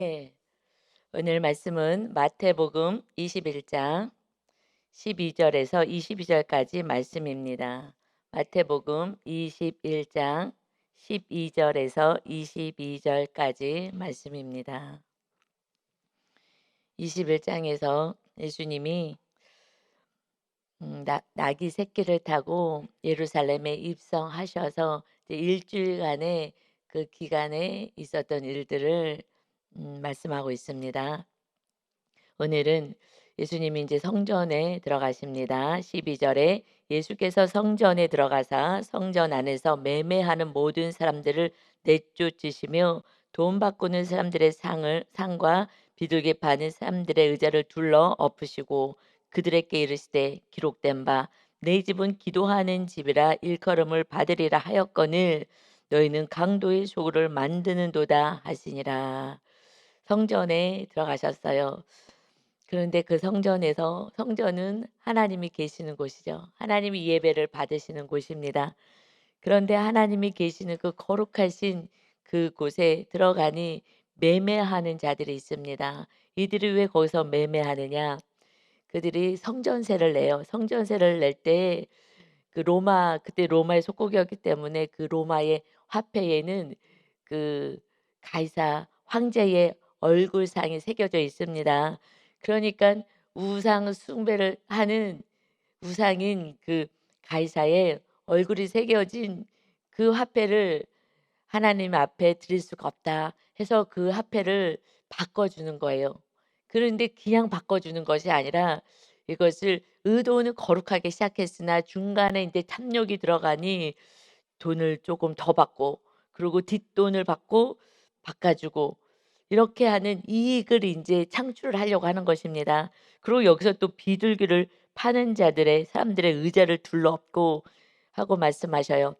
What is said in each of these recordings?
네. 오늘 말씀은 마태복음 21장 12절에서 22절까지 말씀입니다. 마태복음 21장 12절에서 22절까지 말씀입니다. 21장에서 예수님이 나귀 새끼를 타고 예루살렘에 입성하셔서 이제 일주일간의 그 기간에 있었던 일들을 말씀하고 있습니다. 오늘은 예수님이 이제 성전에 들어가십니다. 12절에 예수께서 성전에 들어가사 성전 안에서 매매하는 모든 사람들을 내쫓으시며 돈 바꾸는 사람들의 상과 비둘기 파는 사람들의 의자를 둘러 엎으시고 그들에게 이르시되 기록된 바 내 집은 기도하는 집이라 일컬음을 받으리라 하였거늘 너희는 강도의 소굴을 만드는도다 하시니라. 성전에 들어가셨어요. 그런데 그 성전은 하나님이 계시는 곳이죠. 하나님이 예배를 받으시는 곳입니다. 그런데 하나님이 계시는 그 거룩하신 그곳에 들어가니 매매하는 자들이 있습니다. 이들이 왜 거기서 매매하느냐? 그들이 성전세를 내요. 성전세를 낼 때 그때 로마의 속국이었기 때문에 그 로마의 화폐에는 그 가이사 황제의 얼굴상이 새겨져 있습니다. 그러니까 우상 숭배를 하는 우상인 그 가이사의 얼굴이 새겨진 그 화폐를 하나님 앞에 드릴 수가 없다 해서 그 화폐를 바꿔주는 거예요. 그런데 그냥 바꿔주는 것이 아니라 이것을 의도는 거룩하게 시작했으나 중간에 이제 탐욕이 들어가니 돈을 조금 더 받고 그리고 뒷돈을 받고 바꿔주고 이렇게 하는 이익을 이제 창출을 하려고 하는 것입니다. 그리고 여기서 또 비둘기를 파는 사람들의 의자를 둘러엎고 하고 말씀하셔요.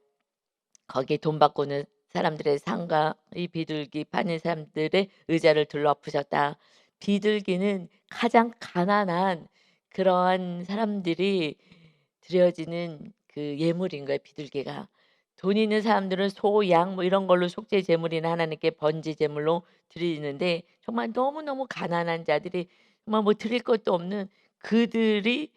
거기에 돈 바꾸는 사람들의 상과 이 비둘기 파는 사람들의 의자를 둘러엎으셨다. 비둘기는 가장 가난한 그러한 사람들이 드려지는 그 예물인 거예요, 비둘기가. 돈 있는 사람들은 소, 양 뭐 이런 걸로 속죄 제물이나 하나님께 번제 제물로 드리는데 정말 너무너무 가난한 자들이 정말 뭐 드릴 것도 없는 그들이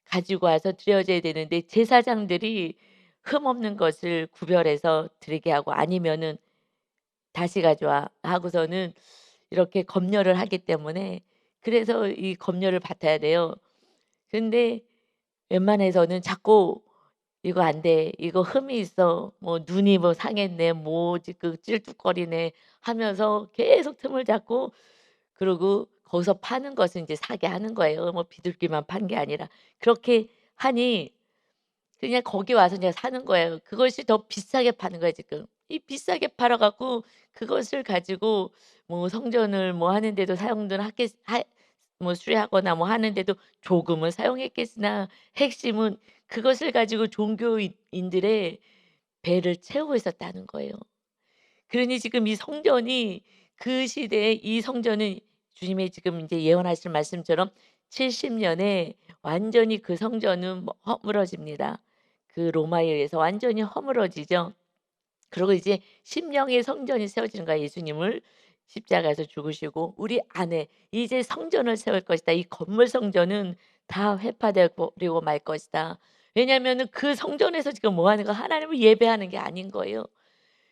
가지고 와서 드려져야 되는데 제사장들이 흠없는 것을 구별해서 드리게 하고 아니면은 "다시 가져와." 하고서는 이렇게 검열을 하기 때문에 그래서 이 검열을 받아야 돼요. 근데 웬만해서는 자꾸 "이거 안 돼. 이거 흠이 있어. 뭐 눈이 뭐 상했네. 뭐 지금 찔뚝거리네." 하면서 계속 틈을 잡고 그러고 거기서 파는 것은 인제 사게 하는 거예요. 뭐 비둘기만 판 게 아니라. 그렇게 하니 그냥 거기 와서 그냥 사는 거예요. 그것이 더 비싸게 파는 거예요 지금. 이 비싸게 팔아 갖고 그것을 가지고 뭐 성전을 뭐 하는데도 사용들 하겠 하 뭐 수리하거나 뭐 하는데도 조금은 사용했겠으나 핵심은 그것을 가지고 종교인들의 배를 채우고 있었다는 거예요. 그러니 지금 이 성전이 그 시대에 이 성전은 주님의 지금 인제 예언하신 말씀처럼 70 년에 완전히 그 성전은 뭐 허물어집니다. 그 로마에 의해서 완전히 허물어지죠. 그리고 이제 심령의 성전이 세워지는 거야. 예수님을 십자가에서 죽으시고 우리 안에 이제 성전을 세울 것이다. 이 건물 성전은 다 회파되어 버리고 말 것이다. 왜냐하면은 그 성전에서 지금 뭐 하는 거야? 하나님을 예배하는 게 아닌 거예요.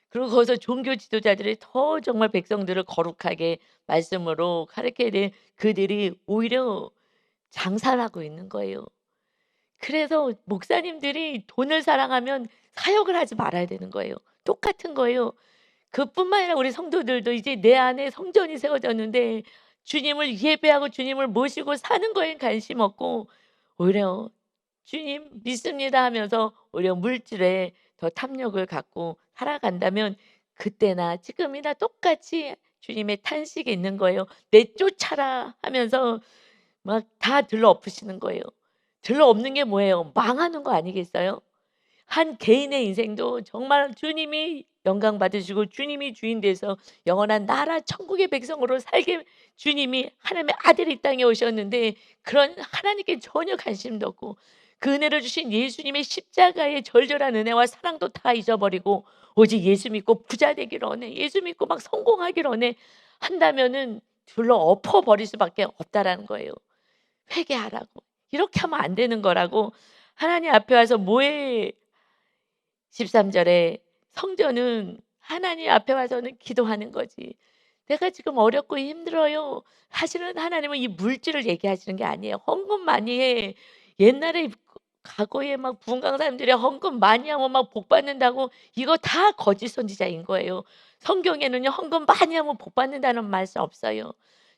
그리고 거기서 종교 지도자들이 더 정말 백성들을 거룩하게 말씀으로 가르쳐야 될 그들이 오히려 장사를 하고 있는 거예요. 그래서 목사님들이 돈을 사랑하면 사역을 하지 말아야 되는 거예요. 똑같은 거예요. 그뿐만 아니라 우리 성도들도 이제 내 안에 성전이 세워졌는데 주님을 예배하고 주님을 모시고 사는 거에 관심 없고 오히려 "주님 믿습니다." 하면서 오히려 물질에 더 탐욕을 갖고 살아간다면 그때나 지금이나 똑같이 주님의 탄식이 있는 거예요. "내쫓아라." 하면서 막 다 들러엎으시는 거예요. 들러엎는 게 뭐예요? 망하는 거 아니겠어요? 한 개인의 인생도 정말 주님이 영광 받으시고 주님이 주인 돼서 영원한 나라 천국의 백성으로 살게 주님이 하나님의 아들이 이 땅에 오셨는데 그런 하나님께 전혀 관심도 없고 그 은혜를 주신 예수님의 십자가의 절절한 은혜와 사랑도 다 잊어버리고 오직 예수 믿고 부자 되기를 원해. 예수 믿고 막 성공하기를 원해. 한다면은 둘러 엎어 버릴 수밖에 없다라는 거예요. 회개하라고. 이렇게 하면 안 되는 거라고 하나님 앞에 와서 뭐해 13 절에 성전은 하나님 앞에 와서는 기도하는 거지. "내가 지금 어렵고 힘들어요." 사실은 하나님은 이 물질을 얘기하시는 게 아니에요. "헌금 많이 해." 옛날에 과거에 막 부흥 사람들이 헌금 많이 하면 막 복 받는다고 이거 다 거짓 선지자인 거예요. 성경에는요 헌금 많이 하면 복 받는다는 말씀 없어요.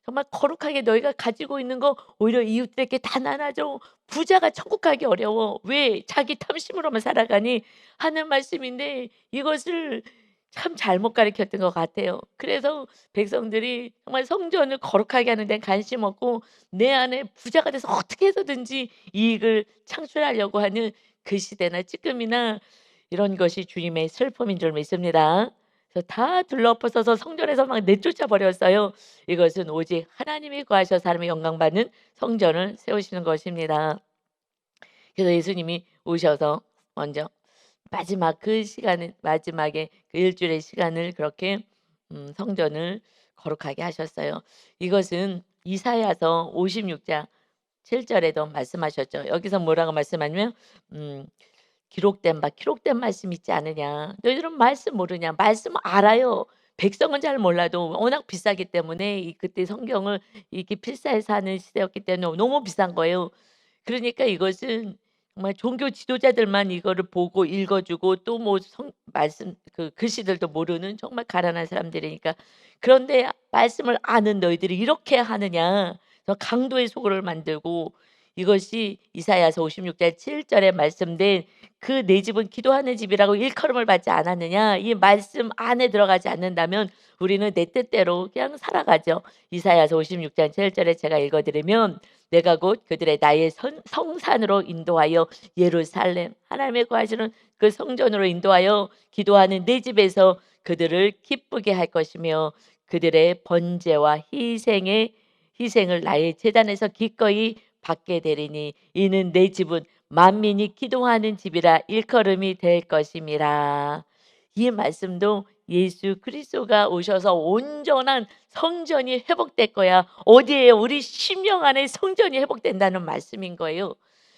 정말 거룩하게 너희가 가지고 있는 거 오히려 이웃들에게 다 나눠줘. 부자가 천국 가기 어려워. 왜? 자기 탐심으로만 살아가니 하는 말씀인데 이것을 참 잘못 가르쳤던 것 같아요. 그래서 백성들이 정말 성전을 거룩하게 하는 데는 관심 없고 내 안에 부자가 돼서 어떻게 해서든지 이익을 창출하려고 하는 그 시대나 지금이나 이런 것이 주님의 슬픔인 줄 믿습니다. 그래서 다 둘러엎어서서 성전에서 막 내쫓아 버렸어요. 이것은 오직 하나님이 거하셔 사람이 영광받는 성전을 세우시는 것입니다. 그래서 예수님이 오셔서 먼저 마지막 그 시간은 마지막에 그 일주일의 시간을 그렇게 성전을 거룩하게 하셨어요. 이것은 이사야서 56장 7 절에도 말씀하셨죠. 여기서 뭐라고 말씀하냐면 음 기록된 말씀 있지 않으냐. 너희들은 말씀 모르냐. 말씀 알아요. 백성은 잘 몰라도 워낙 비싸기 때문에 그때 성경을 이렇게 필사해서 하는 시대였기 때문에 너무 비싼 거예요. 그러니까 이것은 정말 종교 지도자들만 이거를 보고 읽어 주고 또 뭐 성 말씀 그 글씨들도 모르는 정말 가난한 사람들이니까. 그런데 말씀을 아는 너희들이 이렇게 하느냐. 그래서 강도의 소굴을 만들고 이것이 이사야서 56장 7 절에 말씀된 "그 내 집은 기도하는 집이라고 일컬음을 받지 않았느냐." 이 말씀 안에 들어가지 않는다면 우리는 내 뜻대로 그냥 살아가죠. 이사야서 56장 7 절에 제가 읽어 드리면 "내가 곧 그들의 나의 성산으로 인도하여 예루살렘" 하나님의 거하시는 그 성전으로 인도하여 기도하는 내 집에서 그들을 기쁘게 할 것이며 그들의 번제와 희생을 나의 제단에서 기꺼이 받게 되리니 이는 내 집은 만민이 기도하는 집이라 일컬음이 될 것임이라. 이 말씀도 예수 그리스도가 오셔서 온전한 성전이 회복될 거야. 어디에 우리 심령 안에 성전이 회복된다는 말씀인 거예요.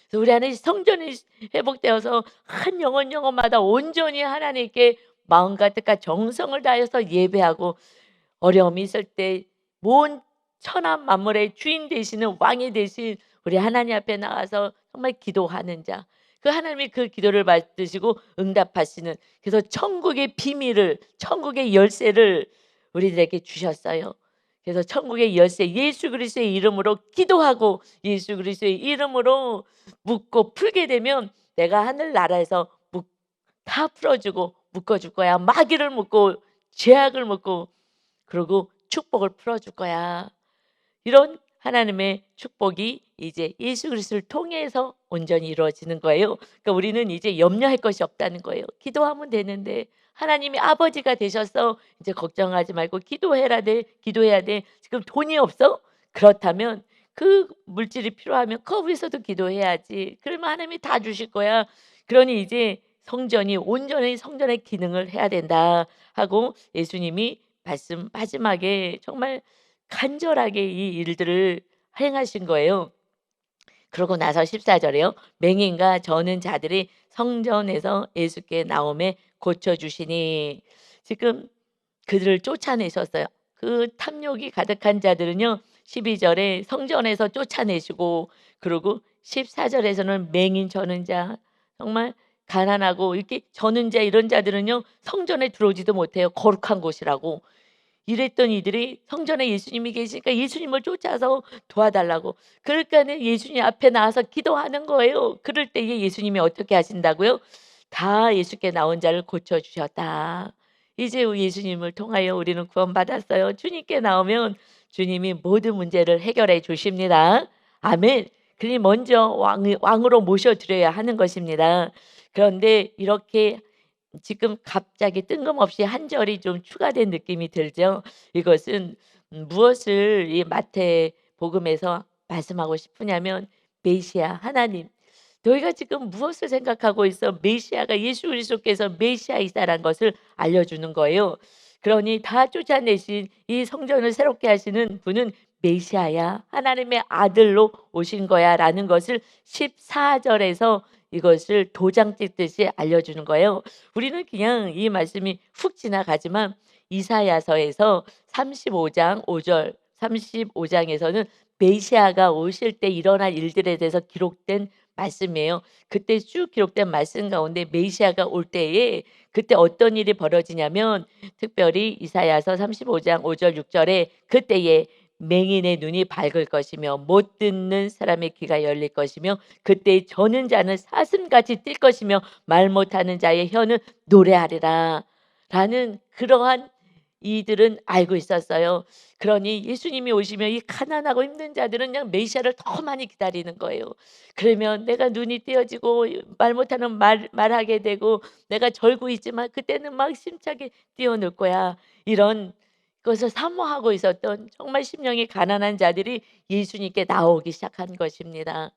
그래서 우리 안에 성전이 회복되어서 한 영혼마다 온전히 하나님께 마음과 뜻과 정성을 다해서 예배하고 어려움이 있을 때 모든 천한 만물의 주인 되시는 왕이 되신 우리 하나님 앞에 나가서 정말 기도하는 자. 그 하나님이 그 기도를 받으시고 응답하시는 그래서 천국의 비밀을 천국의 열쇠를 우리들에게 주셨어요. 그래서 천국의 열쇠 예수 그리스도의 이름으로 기도하고 예수 그리스도의 이름으로 묻고 풀게 되면 내가 하늘나라에서 다 풀어주고 묶어줄 거야. 마귀를 묶고 죄악을 묶고 그리고 축복을 풀어줄 거야. 이런 하나님의 축복이 이제 예수 그리스도를 통해서 온전히 이루어지는 거예요. 그러니까 우리는 이제 염려할 것이 없다는 거예요. 기도하면 되는데 하나님이 아버지가 되셔서 이제 걱정하지 말고 기도해야 돼. 지금 돈이 없어? 그렇다면 그 물질이 필요하면 그 위해서도 기도해야지. 그러면 하나님이 다 주실 거야. 그러니 이제 성전이 온전히 성전의 기능을 해야 된다 하고 예수님이 말씀 마지막에 정말 간절하게 이 일들을 행하신 거예요. 그러고 나서 14 절에요. 맹인과 저는 자들이 성전에서 예수께 나오매 고쳐 주시니 지금 그들을 쫓아내셨어요. 그 탐욕이 가득한 자들은요. 12 절에 성전에서 쫓아내시고 그리고 14 절에서는 맹인 저는 자 정말 가난하고 이렇게 저는 자 이런 자들은요. 성전에 들어오지도 못해요. 거룩한 곳이라고. 이랬던 이들이 성전에 예수님이 계시니까 예수님을 쫓아서 도와달라고. 그러니까는 예수님 앞에 나와서 기도하는 거예요. 그럴 때에 예수님이 어떻게 하신다고요? 다 예수께 나온 자를 고쳐 주셨다. 이제 예수님을 통하여 우리는 구원받았어요. 주님께 나오면 주님이 모든 문제를 해결해 주십니다. 아멘. 그러니 먼저 왕으로 모셔 드려야 하는 것입니다. 그런데 이렇게 지금 갑자기 뜬금없이 한 절이 좀 추가된 느낌이 들죠. 이것은 무엇을 이 마태복음에서 말씀하고 싶으냐면 메시아 하나님 너희가 지금 무엇을 생각하고 있어? 메시아가 예수 그리스도께서 메시아이다라는 것을 알려주는 거예요. 그러니 다 쫓아내신 이 성전을 새롭게 하시는 분은 메시아야, 하나님의 아들로 오신 거야라는 것을 14절에서 이것을 도장 찍듯이 알려주는 거예요. 우리는 그냥 이 말씀이 훅 지나가지만 이사야서에서 35장 5절, 35장에서는 메시아가 오실 때 일어날 일들에 대해서 기록된 말씀이에요. 그때 쭉 기록된 말씀 가운데 메시아가 올 때에 그때 어떤 일이 벌어지냐면, 특별히 이사야서 35장 5절 6절에 그때에 맹인의 눈이 밝을 것이며 못 듣는 사람의 귀가 열릴 것이며 그때 저는 자는 사슴같이 뛸 것이며 말 못하는 자의 혀는 노래하리라 라는 그러한 이들은 알고 있었어요. 그러니 예수님이 오시면 이 가난하고 힘든 자들은 그냥 메시아를 더 많이 기다리는 거예요. 그러면 내가 눈이 떼어지고 말 못하는 말하게 되고 내가 절고 있지만 그때는 막 심차게 뛰어놀 거야. 이런 것을 사모하고 있었던 정말 심령이 가난한 자들이 예수님께 나오기 시작한 것입니다.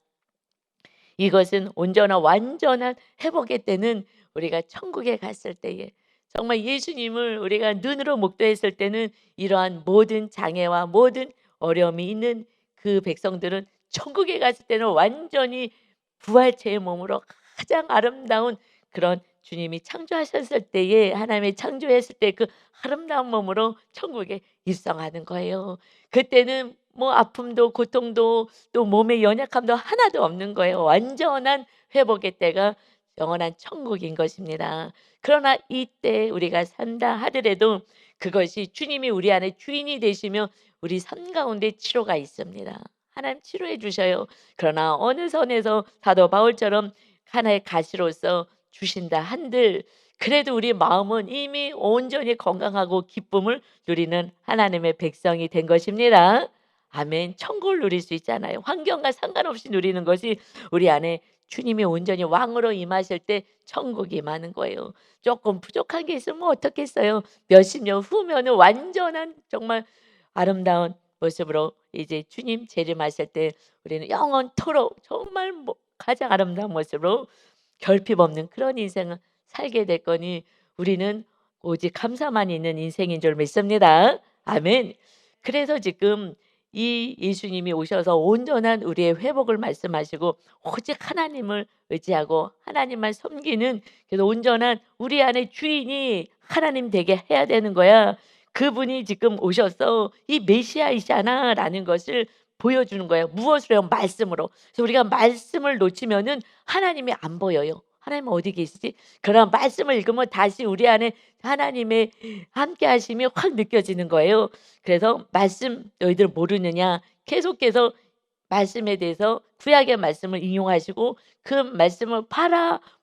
이것은 온전한 완전한 회복의 때는 우리가 천국에 갔을 때에, 정말 예수님을 우리가 눈으로 목도했을 때는 이러한 모든 장애와 모든 어려움이 있는 그 백성들은 천국에 갔을 때는 완전히 부활체의 몸으로 가장 아름다운 그런 주님이 창조하셨을 때에, 하나님의 창조했을 때 그 아름다운 몸으로 천국에 입성하는 거예요. 그때는 뭐 아픔도 고통도 또 몸의 연약함도 하나도 없는 거예요. 완전한 회복의 때가 영원한 천국인 것입니다. 그러나 이때 우리가 산다 하더라도 그것이 주님이 우리 안에 주인이 되시며 우리 삶 가운데 치료가 있습니다. 하나님 치료해 주셔요. 그러나 어느 선에서 사도 바울처럼 하나의 가시로서 주신다 한들 그래도 우리 마음은 이미 온전히 건강하고 기쁨을 누리는 하나님의 백성이 된 것입니다. 아멘. 천국을 누릴 수 있잖아요. 환경과 상관없이 누리는 것이 우리 안에 주님이 온전히 왕으로 임하실 때 천국이 임하는 거예요. 조금 부족한 게 있으면 어떻겠어요? 몇십 년 후면은 완전한 정말 아름다운 모습으로 이제 주님 재림하실 때 우리는 영원토록 정말 가장 아름다운 모습으로 결핍 없는 그런 인생을 살게 될 거니 우리는 오직 감사만 있는 인생인 줄 믿습니다. 아멘. 그래서 지금 이 예수님이 오셔서 온전한 우리의 회복을 말씀하시고 오직 하나님을 의지하고 하나님만 섬기는, 그래서 온전한 우리 안에 주인이 하나님 되게 해야 되는 거야. 그분이 지금 오셔서 이 메시아이잖아라는 것을 보여주는 거예요. 무엇으로요? 말씀으로. 그래서 우리가 말씀을 놓치면은 하나님이 안 보여요. 하나님은 어디 계시지? 그런 말씀을 읽으면 다시 우리 안에 하나님의 함께 하심이 확 느껴지는 거예요. 그래서 말씀 너희들 모르느냐? 계속해서 말씀에 대해서 구약의 말씀을 인용하시고 그 말씀을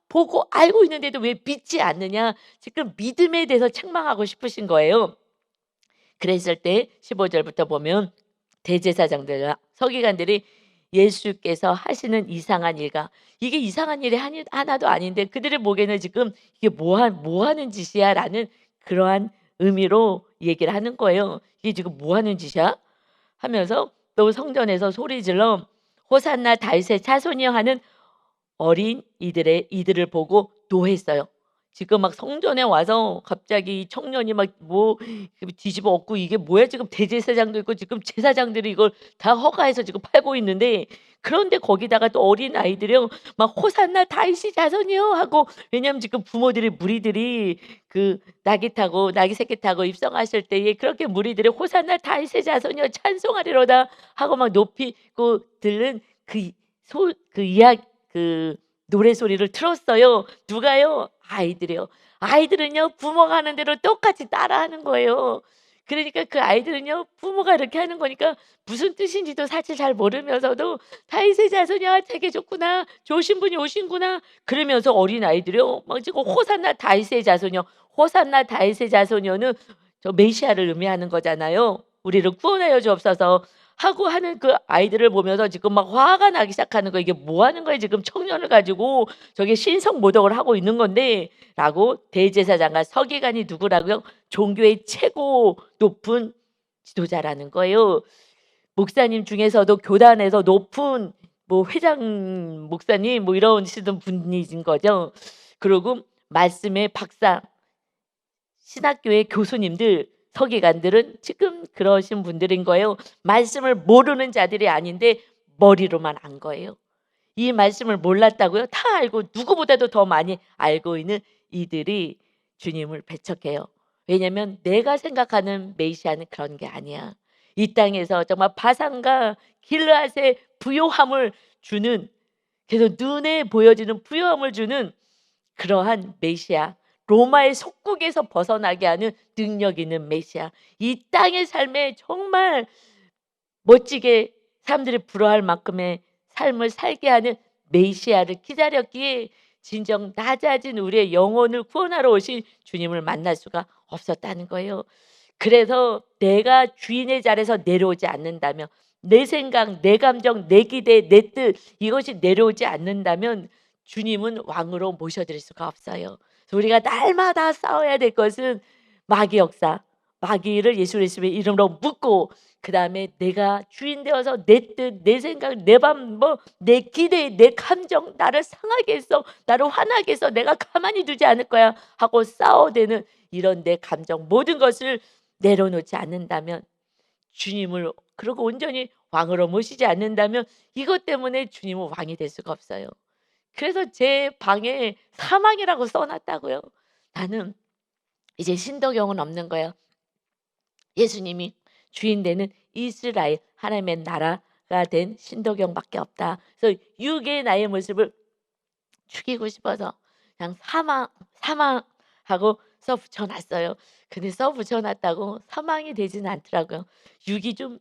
보고 알고 있는데도 왜 믿지 않느냐? 지금 믿음에 대해서 책망하고 싶으신 거예요. 그랬을 때 15절부터 보면 대제사장들과 서기관들이 예수께서 하시는 이상한 일과, 이게 이상한 일이 하나도 아닌데 그들의 보기에는 지금 이게 뭐 하는 짓이야 라는 그러한 의미로 얘기를 하는 거예요. 이게 지금 뭐 하는 짓이야? 하면서 또 성전에서 소리질러 호산나 다윗의 자손이여 하는 어린 이들을 보고 노했어요. 지금 막 성전에 와서 갑자기 청년이 막 뒤집어 엎고 이게 뭐야, 지금 대제사장도 있고 지금 제사장들이 이걸 다 허가해서 지금 팔고 있는데, 그런데 거기다가 또 어린 아이들이요 막 호산나 다윗의 자손이요 하고, 왜냐하면 지금 부모들이 무리들이 그 나귀 새끼 타고 입성하실 때에 그렇게 무리들이 호산나 다윗의 자손이요 찬송하리로다 하고 막 높이고 들는 그 이야기, 그 노래 소리를 들었어요. 누가요? 아이들이요. 아이들은요 부모가 하는 대로 똑같이 따라하는 거예요. 그러니까 그 아이들은요 부모가 이렇게 하는 거니까 무슨 뜻인지도 사실 잘 모르면서도 다윗의 자손이야 되게 좋구나, 좋으신 분이 오신구나 그러면서 어린 아이들이요 막 지금 호산나 다윗의 자손이요, 호산나 다윗의 자손이요는 저 메시아를 의미하는 거잖아요. 우리를 구원하여 주옵소서 하고 하는 그 아이들을 보면서 지금 막 화가 나기 시작하는 거예요. 이게 뭐 하는 거예요? 지금 청년을 가지고 저게 신성모독을 하고 있는 건데 라고. 대제사장과 서기관이 누구라고요? 종교의 최고 높은 지도자라는 거예요. 목사님 중에서도 교단에서 높은 뭐 회장 목사님 뭐 이런 시던 분이신 거죠. 그리고 말씀의 박사, 신학교의 교수님들, 서기관들은 지금 그러신 분들인 거예요. 말씀을 모르는 자들이 아닌데 머리로만 안 거예요. 이 말씀을 몰랐다고요? 다 알고 누구보다도 더 많이 알고 있는 이들이 주님을 배척해요. 왜냐하면 내가 생각하는 메시아는 그런 게 아니야. 이 땅에서 정말 바산과 길르앗의 부요함을 주는, 그래서 눈에 보여지는 부요함을 주는 그러한 메시아, 로마의 속국에서 벗어나게 하는 능력 있는 메시아, 이 땅의 삶에 정말 멋지게 사람들이 부러워할 만큼의 삶을 살게 하는 메시아를 기다렸기에 진정 낮아진 우리의 영혼을 구원하러 오신 주님을 만날 수가 없었다는 거예요. 그래서 내가 주인의 자리에서 내려오지 않는다면, 내 생각, 내 감정, 내 기대, 내 뜻, 이것이 내려오지 않는다면 주님은 왕으로 모셔드릴 수가 없어요. 그래서 우리가 날마다 싸워야 될 것은 마귀 역사, 마귀를 예수 그리스도의 이름으로 묶고, 그 다음에 내가 주인 되어서 내 뜻, 내 생각, 내 맘, 내 기대, 내 감정, 나를 상하게 해서, 나를 화나게 해서 내가 가만히 두지 않을 거야 하고 싸워대는 이런 내 감정, 모든 것을 내려놓지 않는다면, 주님을 그리고 온전히 왕으로 모시지 않는다면 이것 때문에 주님은 왕이 될 수가 없어요. 그래서 제 방에 사망이라고 써놨다고요. 나는 이제 신도경은 없는 거예요. 예수님이 주인 되는 이스라엘 하나님의 나라가 된 신도경밖에 없다. 그래서 육의 나의 모습을 죽이고 싶어서 그냥 사망하고 써 붙여놨어요. 근데 써 붙여놨다고 사망이 되지는 않더라고요. 육이 좀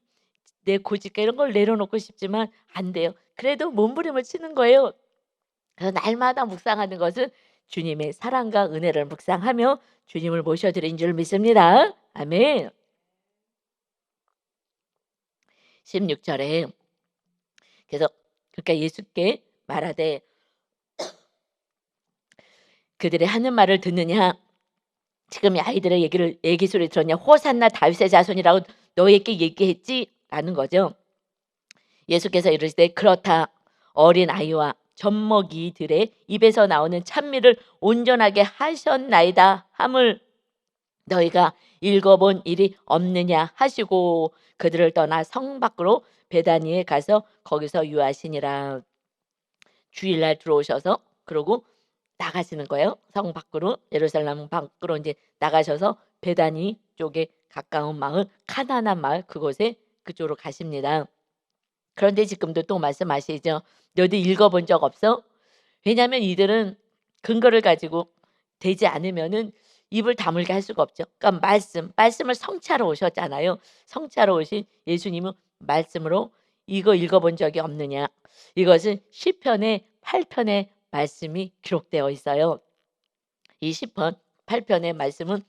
내 고집과 이런 걸 내려놓고 싶지만 안 돼요. 그래도 몸부림을 치는 거예요. 그래서 날마다 묵상하는 것은 주님의 사랑과 은혜를 묵상하며 주님을 모셔드린 줄 믿습니다. 아멘. 16절에 그래서 그러니까 예수께 말하되 그들의 하는 말을 듣느냐, 지금 이 아이들의 얘기 소리 들었냐, 호산나 다윗의 자손이라고 너에게 얘기했지? 라는 거죠. 예수께서 이르시되 그렇다. 어린 아이와 젖먹이들의 입에서 나오는 찬미를 온전하게 하셨나이다 함을 너희가 읽어본 일이 없느냐 하시고 그들을 떠나 성 밖으로 베다니에 가서 거기서 유하시니라. 주일날 들어오셔서 그러고 나가시는 거예요. 성 밖으로, 예루살렘 밖으로 이제 나가셔서 베다니 쪽에 가까운 마을, 가나안 마을, 그곳에 그쪽으로 가십니다. 그런데 지금도 또 말씀하시죠. 너도 읽어본 적 없어? 왜냐하면 이들은 근거를 가지고 되지 않으면은 입을 다물게 할 수가 없죠. 그러니까 말씀을 성취하러 오셨잖아요. 성취하러 오신 예수님은 말씀으로 이거 읽어본 적이 없느냐. 이것은 시편의 8편의 말씀이 기록되어 있어요. 이 시편 8편의 말씀은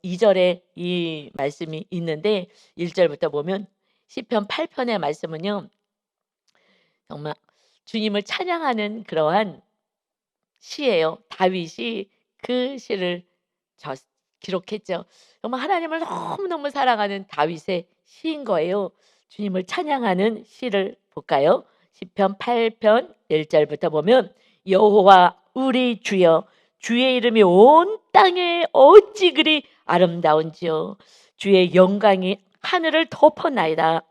2절에 이 말씀이 있는데 1절부터 보면 시편 8편의 말씀은요. 정말 주님을 찬양하는 그러한 시예요. 다윗이 그 시를 기록했죠. 정말 하나님을 너무너무 사랑하는 다윗의 시인 거예요. 주님을 찬양하는 시를 볼까요? 시편 8편 1절부터 보면 여호와 우리 주여 주의 이름이 온 땅에 어찌 그리 아름다운지요. 주의 영광이 하늘을 덮어나이다.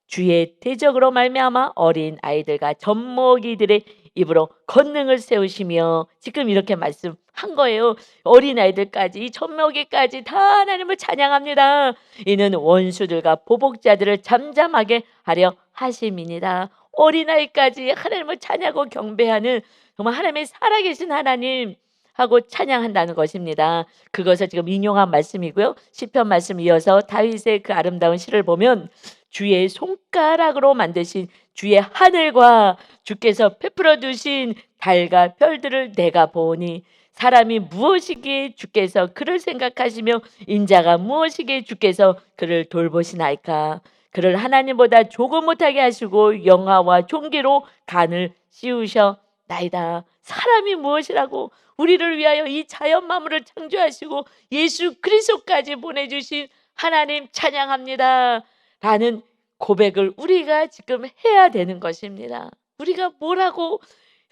주의 대적으로 말미암아 어린 아이들과 젖먹이들의 입으로 권능을 세우시며, 지금 이렇게 말씀한 거예요. 어린 아이들까지 젖먹이까지 다 하나님을 찬양합니다. 이는 원수들과 보복자들을 잠잠하게 하려 하심이니라. 어린아이까지 하나님을 찬양하고 경배하는 정말 하나님의 살아계신 하나님 하고 찬양한다는 것입니다. 그것을 지금 인용한 말씀이고요. 시편 말씀 이어서 다윗의 그 아름다운 시를 보면 주의 손가락으로 만드신 주의 하늘과 주께서 베풀어 두신 달과 별들을 내가 보니 사람이 무엇이기에 주께서 그를 생각하시며 인자가 무엇이기에 주께서 그를 돌보시나이까. 그를 하나님보다 조금 못하게 하시고 영화와 존귀로 간을 씌우셔나이다. 사람이 무엇이라고, 우리를 위하여 이 자연 만물을 창조하시고 예수 그리스도까지 보내주신 하나님 찬양합니다 라는 고백을 우리가 지금 해야 되는 것입니다. 우리가 뭐라고,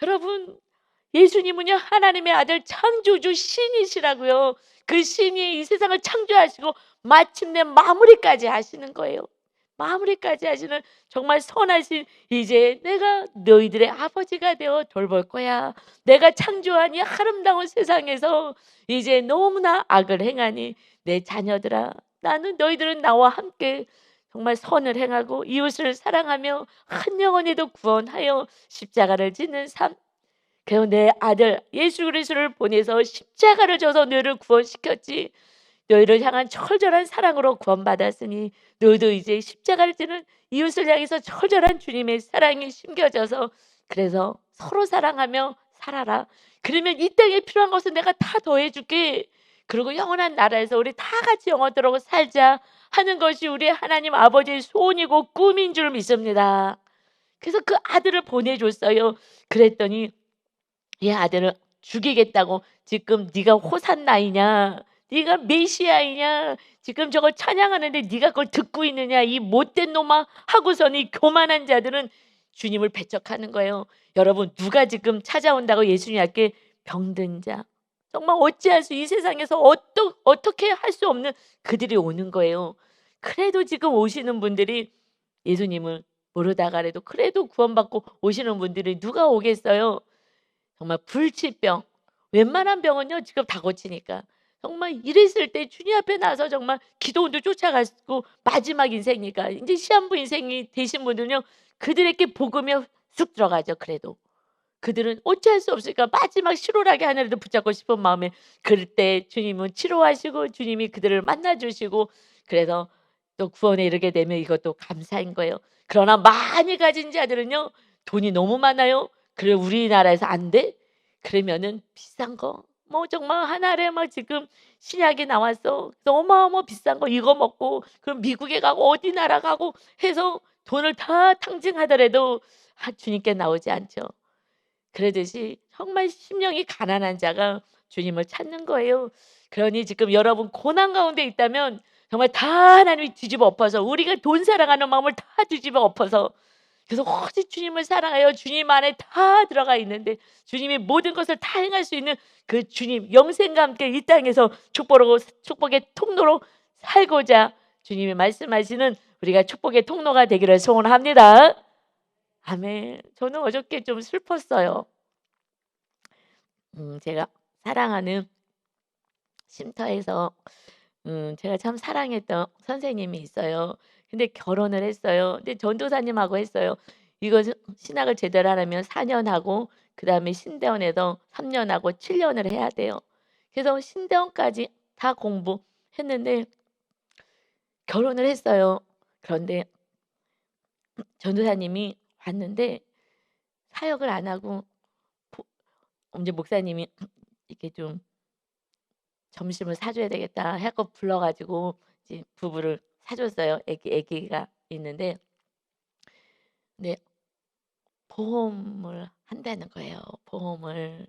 여러분, 예수님은요 하나님의 아들 창조주 신이시라고요. 그 신이 이 세상을 창조하시고 마침내 마무리까지 하시는 거예요. 마무리까지 하시는 정말 선하신, 이제 내가 너희들의 아버지가 되어 돌볼 거야. 내가 창조한 이 아름다운 세상에서 이제 너무나 악을 행하니 내 자녀들아, 나는 너희들은 나와 함께 정말 선을 행하고 이웃을 사랑하며 한 영혼에도 구원하여 십자가를 짓는 삶. 그래서 내 아들 예수 그리스도를 보내서 십자가를 져서 너희를 구원시켰지. 너희를 향한 철저한 사랑으로 구원받았으니 너희도 이제 십자가를 지는 이웃을 향해서 철저한 주님의 사랑이 심겨져서, 그래서 서로 사랑하며 살아라. 그러면 이 땅에 필요한 것은 내가 다 더해줄게. 그리고 영원한 나라에서 우리 다 같이 영원토록 살자 하는 것이 우리 하나님 아버지의 소원이고 꿈인 줄 믿습니다. 그래서 그 아들을 보내줬어요. 그랬더니 이 아들을 죽이겠다고, 지금 네가 호산나이냐, 네가 메시아이냐, 지금 저거 찬양하는데 네가 그걸 듣고 있느냐, 이 못된 놈아 하고서는 이 교만한 자들은 주님을 배척하는 거예요. 여러분, 누가 지금 찾아온다고 예수님 앞에? 병든 자, 정말 어찌할 수, 이 세상에서 어떻게 할 수 없는 그들이 오는 거예요. 그래도 지금 오시는 분들이 예수님을 모르다가라도 그래도 구원받고 오시는 분들이 누가 오겠어요? 정말 불치병, 웬만한 병은요 지금 다 고치니까, 정말 이랬을 때 주님 앞에 나서 정말 기도원도 쫓아가고 마지막 인생이니까 이제 시한부 인생이 되신 분들은요 그들에게 복음이 쑥 들어가죠. 그래도 그들은 어찌할 수 없으니까 마지막 실오라기 하나라도 붙잡고 싶은 마음에, 그럴 때 주님은 치료하시고 주님이 그들을 만나 주시고, 그래서 또 구원에 이르게 되면 이것도 감사인 거예요. 그러나 많이 가진 자들은요 돈이 너무 많아요. 그래 우리나라에서 안 돼? 그러면은 비싼 거, 뭐 정말 한 알에 막 지금 신약이 나왔어. 그래서 어마어마 비싼 거 이거 먹고 그럼 미국에 가고 어디 나라 가고 해서 돈을 다 탕진하더라도 주님께 나오지 않죠. 그러듯이 정말 심령이 가난한 자가 주님을 찾는 거예요. 그러니 지금 여러분 고난 가운데 있다면 정말 다 하나님이 뒤집어 엎어서, 우리가 돈 사랑하는 마음을 다 뒤집어 엎어서, 그래서 오직 주님을 사랑하여 주님 안에 다 들어가 있는데 주님이 모든 것을 다 행할 수 있는 그 주님 영생과 함께 이 땅에서 축복의 통로로 살고자 주님이 말씀하시는 우리가 축복의 통로가 되기를 소원합니다. 아멘. 저는 어저께 좀 슬펐어요. 제가 사랑하는 쉼터에서 제가 참 사랑했던 선생님이 있어요. 근데 결혼을 했어요. 근데 전도사님하고 했어요. 이거 신학을 제대로 하려면 4년 하고 그다음에 신대원에서 3년 하고 7년을 해야 돼요. 그래서 신대원까지 다 공부했는데 결혼을 했어요. 그런데 전도사님이 왔는데 사역을 안 하고 보 이제 목사님이 이렇게 좀 점심을 사줘야 되겠다 해갖고 불러가지고 이제 부부를 사줬어요. 애기가 있는데, 근데 보험을 한다는 거예요. 보험을.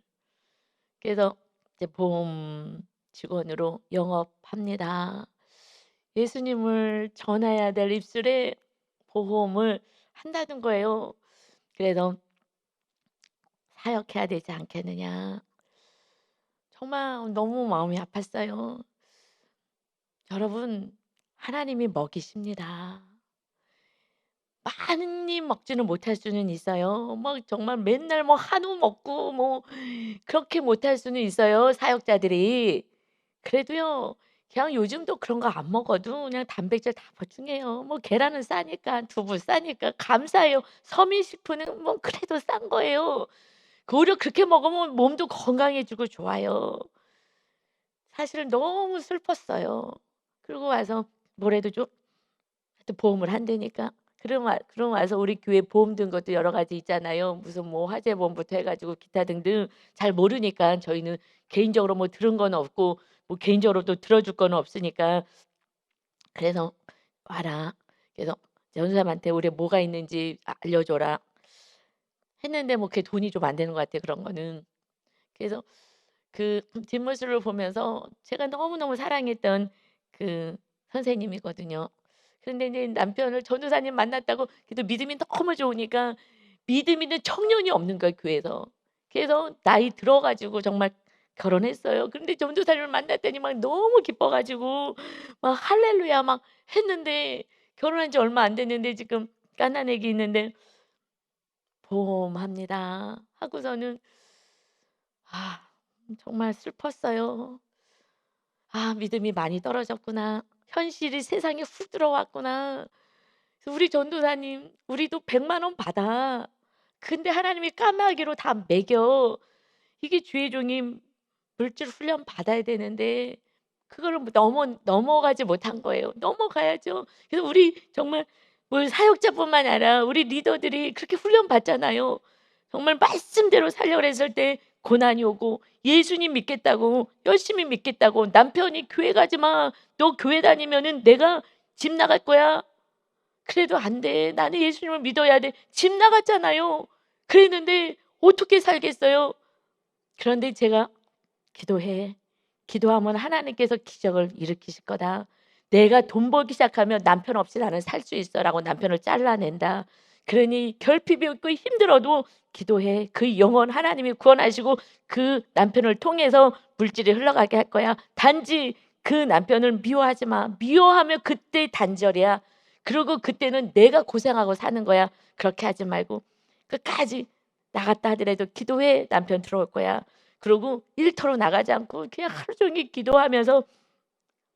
그래서 이제 보험 직원으로 영업합니다. 예수님을 전해야 될 입술에 보험을 한다는 거예요. 그래서 사역해야 되지 않겠느냐. 정말 너무 마음이 아팠어요. 여러분, 하나님이 먹이십니다. 많이 먹지는 못할 수는 있어요. 막 정말 맨날 뭐 한우 먹고 뭐 그렇게 못할 수는 있어요, 사역자들이. 그래도요, 그냥 요즘도 그런 거 안 먹어도 그냥 단백질 다 보충해요. 뭐 계란은 싸니까, 두부 싸니까 감사해요. 서민식품은 뭐 그래도 싼 거예요. 그 오히려 그렇게 먹으면 몸도 건강해지고 좋아요. 사실 너무 슬펐어요. 그러고 와서 뭐래도 좀 또 보험을 한다니까. 그럼 와서 우리 교회 보험 든 것도 여러 가지 있잖아요. 무슨 뭐 화재보험부터 해 가지고 기타 등등 잘 모르니까 저희는 개인적으로 뭐 들은 건 없고 뭐 개인적으로 또 들어줄 거는 없으니까, 그래서 "와라." 그래서 전사님한테 "우리 뭐가 있는지 알려줘라." 했는데 뭐 그게 돈이 좀 안 되는 것 같아요, 그런 거는. 그래서 그 뒷모습을 보면서 제가 너무너무 사랑했던 그 선생님이거든요. 그런데 이제 남편을 전도사님 만났다고 그래도 믿음이 너무 좋으니까 믿음 있는 청년이 없는 거예요, 교회에서. 그래서 나이 들어 가지고 정말 결혼했어요. 근데 전도사님을 만났더니 막 너무 기뻐 가지고 막 할렐루야 막 했는데, 결혼한 지 얼마 안 됐는데 지금 갓난 아기 있는데 보험합니다 하고서는 아 정말 슬펐어요. '아 믿음이 많이 떨어졌구나. 현실이 세상에 훅 들어왔구나.' 그래서 우리 전도사님 "우리도 100만 원 받아. 근데 하나님이 까마귀로 다 먹여. 이게 주의 종이 물질 훈련 받아야 되는데 그거를 뭐 넘어가지 못한 거예요. 넘어가야죠. 그래서 우리 정말 뭐 사역자뿐만 아니라 우리 리더들이 그렇게 훈련 받잖아요. 정말 말씀대로 살려고 했을 때 고난이 오고, 예수님 믿겠다고 열심히 믿겠다고 남편이 "교회 가지 마. 너 교회 다니면은 내가 집 나갈 거야." 그래도 "안 돼. 나는 예수님을 믿어야 돼." 집 나갔잖아요. 그랬는데 어떻게 살겠어요? 그런데 제가 "기도해. 기도하면 하나님께서 기적을 일으키실 거다. 내가 돈 벌기 시작하면 남편 없이 나는 살 수 있어."라고 남편을 잘라낸다. 그러니 결핍이 있고 힘들어도 기도해. 그 영혼 하나님이 구원하시고 그 남편을 통해서 물질이 흘러가게 할 거야. 단지 그 남편을 미워하지 마. 미워하면 그때 단절이야. 그리고 그때는 내가 고생하고 사는 거야. 그렇게 하지 말고 끝까지 나갔다 하더라도 기도해. 남편 들어올 거야. 그러고 일터로 나가지 않고 그냥 하루 종일 기도하면서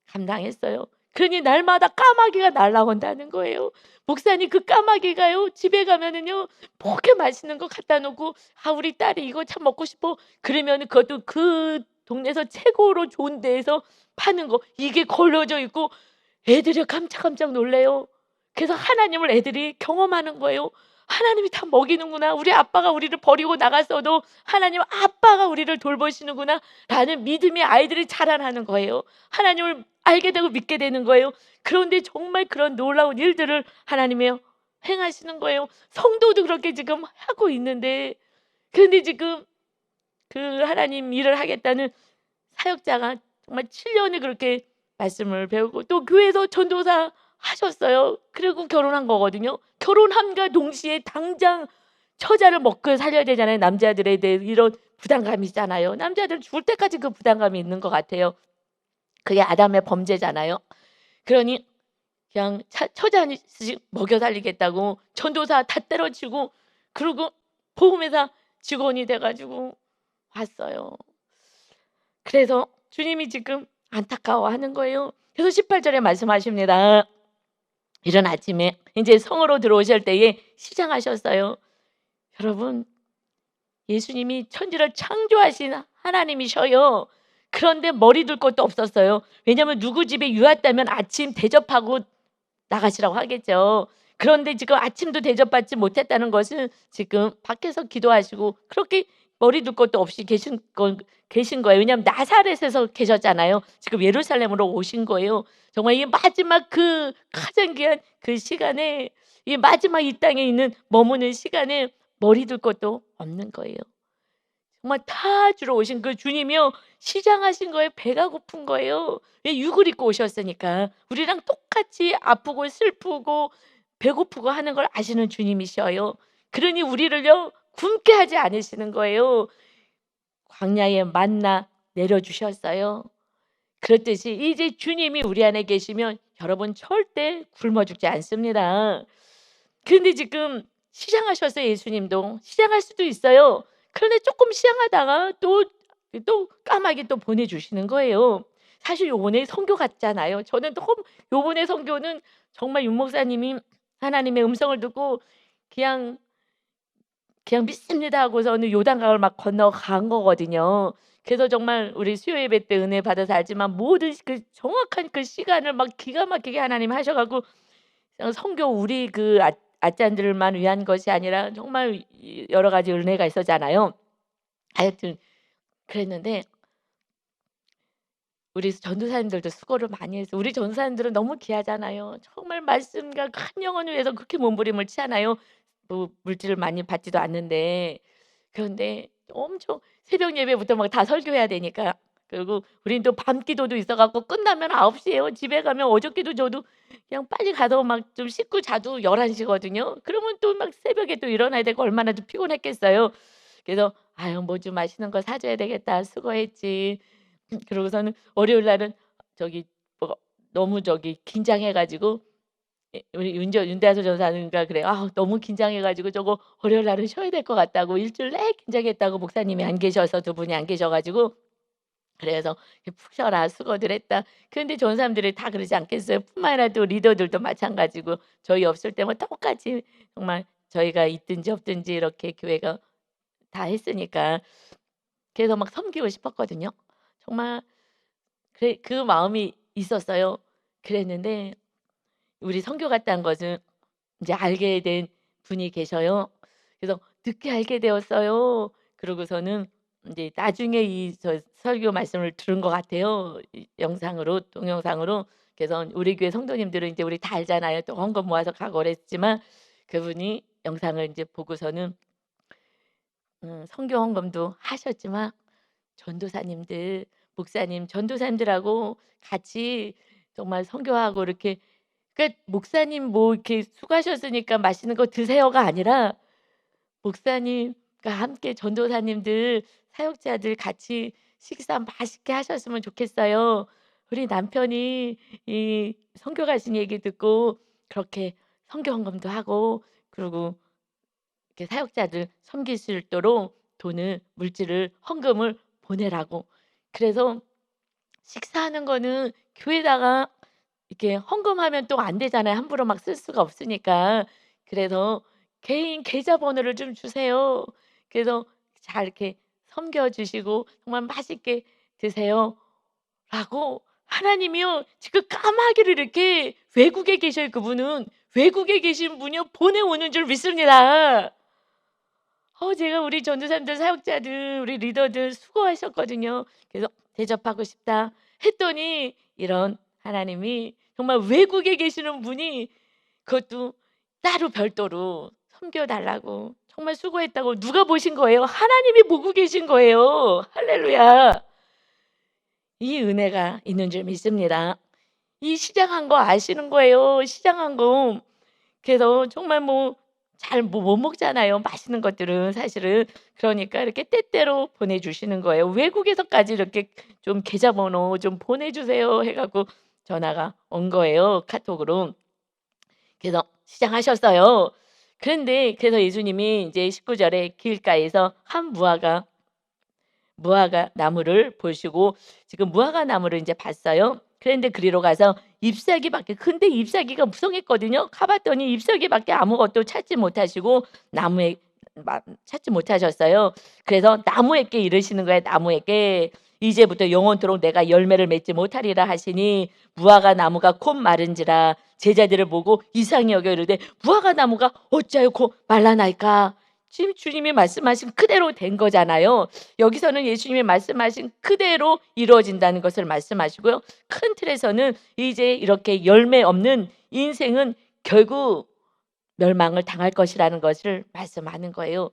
감당했어요. 그러니 날마다 까마귀가 날아온다는 거예요. 목사님 그 까마귀가요 집에 가면은요 뭐게 맛있는 거 갖다 놓고 "아 우리 딸이 이거 참 먹고 싶어." 그러면은 그것도 그 동네에서 최고로 좋은 데에서 파는 거 이게 걸려져 있고 애들이 깜짝깜짝 놀래요. 그래서 하나님을 애들이 경험하는 거예요. '하나님이 다 먹이는구나. 우리 아빠가 우리를 버리고 나갔어도 하나님 아빠가 우리를 돌보시는구나.'라는 믿음이 아이들이 자라나는 거예요. 하나님을 알게 되고 믿게 되는 거예요. 그런데 정말 그런 놀라운 일들을 하나님이 행하시는 거예요. 성도도 그렇게 지금 하고 있는데, 그런데 지금 그 하나님 일을 하겠다는 사역자가 정말 7 년을 그렇게 말씀을 배우고 또 교회에서 전도사 하셨어요. 그리고 결혼한 거거든요. 결혼함과 동시에 당장 처자를 먹고 살려야 되잖아요. 남자들에 대해 이런 부담감이 있잖아요. 남자들은 죽을 때까지 그 부담감이 있는 것 같아요. 그게 아담의 범죄잖아요. 그러니 그냥 처자 하나씩 먹여 살리겠다고 전도사 다 때려치고 그러고 보험회사 직원이 돼 가지고 왔어요. 그래서 주님이 지금 안타까워하는 거예요. 그래서 18 절에 말씀하십니다. 이른 아침에 인제 성으로 들어오실 때에 시장하셨어요. 여러분 예수님이 천지를 창조하신 하나님이셔요. 그런데 머리 둘 곳도 없었어요. 왜냐하면 누구 집에 유았다면 아침 대접하고 나가시라고 하겠죠. 그런데 지금 아침도 대접받지 못했다는 것은 지금 밖에서 기도하시고 그렇게 머리 둘 것도 없이 계신 거예요. 왜냐하면 나사렛에서 계셨잖아요. 지금 예루살렘으로 오신 거예요. 정말 이 마지막 그 가장 귀한 그 시간에, 이 마지막 이 땅에 있는 머무는 시간에 머리 둘 것도 없는 거예요. 정말 다 주러 오신 그 주님이요. 시장하신 거에 배가 고픈 거예요. 왜 육을 입고 오셨으니까. 우리랑 똑같이 아프고 슬프고 배고프고 하는 걸 아시는 주님이셔요. 그러니 우리를요 굶게 하지 않으시는 거예요. 광야에 만나 내려 주셨어요. 그렇듯이 이제 주님이 우리 안에 계시면 여러분 절대 굶어 죽지 않습니다. 그런데 지금 시장하셨어요. 예수님도. 시장할 수도 있어요. 그런데 조금 시장하다가 또 까마귀 또 보내 주시는 거예요. 사실 요번에 선교 같잖아요. 저는 너무 요번에 선교는 정말 윤 목사님이 하나님의 음성을 듣고 그냥 "믿습니다." 하고서는 요단강을 막 건너간 거거든요. 그래서 정말 우리 수요 예배 때 은혜 받아서 알지만 모든 그 정확한 그 시간을 막 기가 막히게 하나님이 하셔 갖고 선교 우리 그 앗짠들만 위한 것이 아니라 정말 여러 가지 은혜가 있었잖아요. 하여튼 그랬는데 우리 전도사님들도 수고를 많이 했어요. 우리 전도사님들은 너무 귀하잖아요. 정말 말씀과 한 영혼을 위해서 그렇게 몸부림을 치잖아요. 뭐 물질을 많이 받지도 않는데. 그런데 엄청 새벽 예배부터 막 다 설교해야 되니까. 그리고 우리는 또 밤 기도도 있어 갖고 끝나면 9 시예요. 집에 가면 어저께도 저도 그냥 빨리 가서 막 좀 씻고 자도 11 시거든요. 그러면 또 막 새벽에 또 일어나야 되고 얼마나 또 피곤했겠어요. 그래서 "아유 뭐 좀 맛있는 거 사 줘야 되겠다. 수고했지." 그러고서는 월요일 날은 저기 뭐 너무 저기 긴장해 가지고 우리 윤대하수 전사님과 그래요. "아 너무 긴장해 가지고 저거 월요일 날은 쉬어야 될 것 같다."고 일주일 내내 긴장했다고 목사님이 안 계셔서 두 분이 안 계셔 가지고 그래서 "푹 쉬어라. 수고들 했다." 그런데 좋은 사람들이 다 그러지 않겠어요? 뿐만 아니라 또 리더들도 마찬가지고 저희 없을 때면 똑같이 정말 저희가 있든지 없든지 이렇게 교회가 다 했으니까 그래서 막 섬기고 싶었거든요. 정말 그 마음이 있었어요. 그랬는데 우리 선교 갔다는 것은 이제 알게 된 분이 계셔요. 그래서 늦게 알게 되었어요. 그러고서는 인제 나중에 이 저 설교 말씀을 들은 것 같아요, 이 영상으로 동영상으로. 그래서 우리 교회 성도님들은 인제 우리 다 알잖아요. 또 헌금 모아서 가고 그랬지만 그분이 영상을 인제 보고서는 선교 헌금도 하셨지만 전도사님들, 목사님, 전도사님들하고 같이 정말 선교하고 이렇게 그러니까 목사님 뭐 이렇게 "수고하셨으니까 맛있는 거 드세요."가 아니라 목사님과 함께 전도사님들, 사역자들 같이 식사 맛있게 하셨으면 좋겠어요. 우리 남편이 이 선교 가신 얘기 듣고 그렇게 선교 헌금도 하고 그리고 이렇게 사역자들 섬길 수 있도록 돈을 물질을 헌금을 보내라고. 그래서 식사하는 거는 교회다가 이렇게 헌금하면 또 안 되잖아요. 함부로 막 쓸 수가 없으니까. 그래서 "개인 계좌번호를 좀 주세요." 그래서 잘 이렇게 섬겨 주시고 "정말 맛있게 드세요."라고 하나님이요. 지금 까마귀를 이렇게 외국에 계셔요 그분은. 외국에 계신 분이요 보내오는 줄 믿습니다. 제가 우리 전도사님들 사역자들 우리 리더들 수고하셨거든요. 그래서 "대접하고 싶다." 했더니 이런 하나님이 정말 외국에 계시는 분이 그것도 따로 별도로 섬겨 달라고 정말 수고했다고 누가 보신 거예요? 하나님이 보고 계신 거예요. 할렐루야. 이 은혜가 있는 줄 믿습니다. 이 시장한 거 아시는 거예요. 시장한 거. 그래서 정말 뭐 잘 못 먹잖아요, 맛있는 것들은 사실은. 그러니까 이렇게 때때로 보내주시는 거예요. 외국에서까지 이렇게 좀 "계좌번호 좀 보내주세요." 해 갖고 전화가 온 거예요, 카톡으로. 그래서 시작하셨어요. 그런데 그래서 예수님이 이제 19 절에 길가에서 한 무화과 나무를 보시고 지금 무화과 나무를 인제 봤어요. 그랬는데 그리로 가서 잎사귀밖에 근데 잎사귀가 무성했거든요. 가 봤더니 잎사귀밖에 아무것도 찾지 못하시고 나무에 찾지 못하셨어요. 그래서 나무에게 이르시는 거예요. 나무에게 "이제부터 영원토록 내가 열매를 맺지 못하리라 하시니 무화과 나무가 곧 마른지라." 제자들을 보고 이상히 여겨 이르되 "무화과 나무가 어찌하여 말라나이까?" 지금 주님이 말씀하신 그대로 된 거잖아요. 여기서는 예수님이 말씀하신 그대로 이루어진다는 것을 말씀하시고요. 큰 틀에서는 이제 이렇게 열매 없는 인생은 결국 멸망을 당할 것이라는 것을 말씀하는 거예요.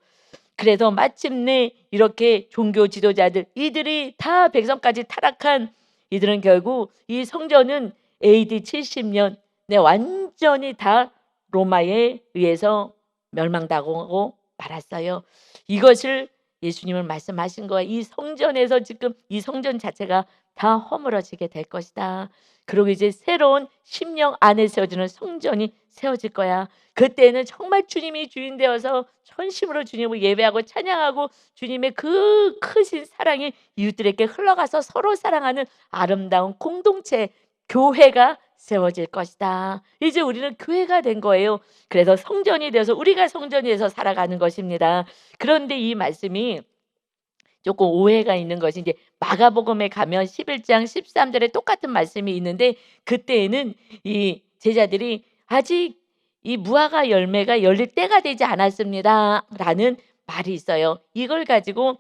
그래서 마침내 이렇게 종교 지도자들 이들이 다 백성까지 타락한 이들은 결국 이 성전은 AD 70년 완전히 다 로마에 의해서 멸망당하고 말았어요. 이것을 예수님은 말씀하신 거예요. "이 성전에서 지금 이 성전 자체가 다 허물어지게 될 것이다. 그리고 이제 새로운 심령 안에 세워지는 성전이 세워질 거야. 그때는 정말 주님이 주인 되어서 전심으로 주님을 예배하고 찬양하고 주님의 그 크신 사랑이 이웃들에게 흘러가서 서로 사랑하는 아름다운 공동체 교회가 세워질 것이다." 이제 우리는 교회가 된 거예요. 그래서 성전이 되어서 우리가 성전이 돼서 살아가는 것입니다. 그런데 이 말씀이 조금 오해가 있는 것이 이제 마가복음에 가면 11장 13절에 똑같은 말씀이 있는데 그때에는 이 제자들이 "아직 이 무화과 열매가 열릴 때가 되지 않았습니다."라는 말이 있어요. 이걸 가지고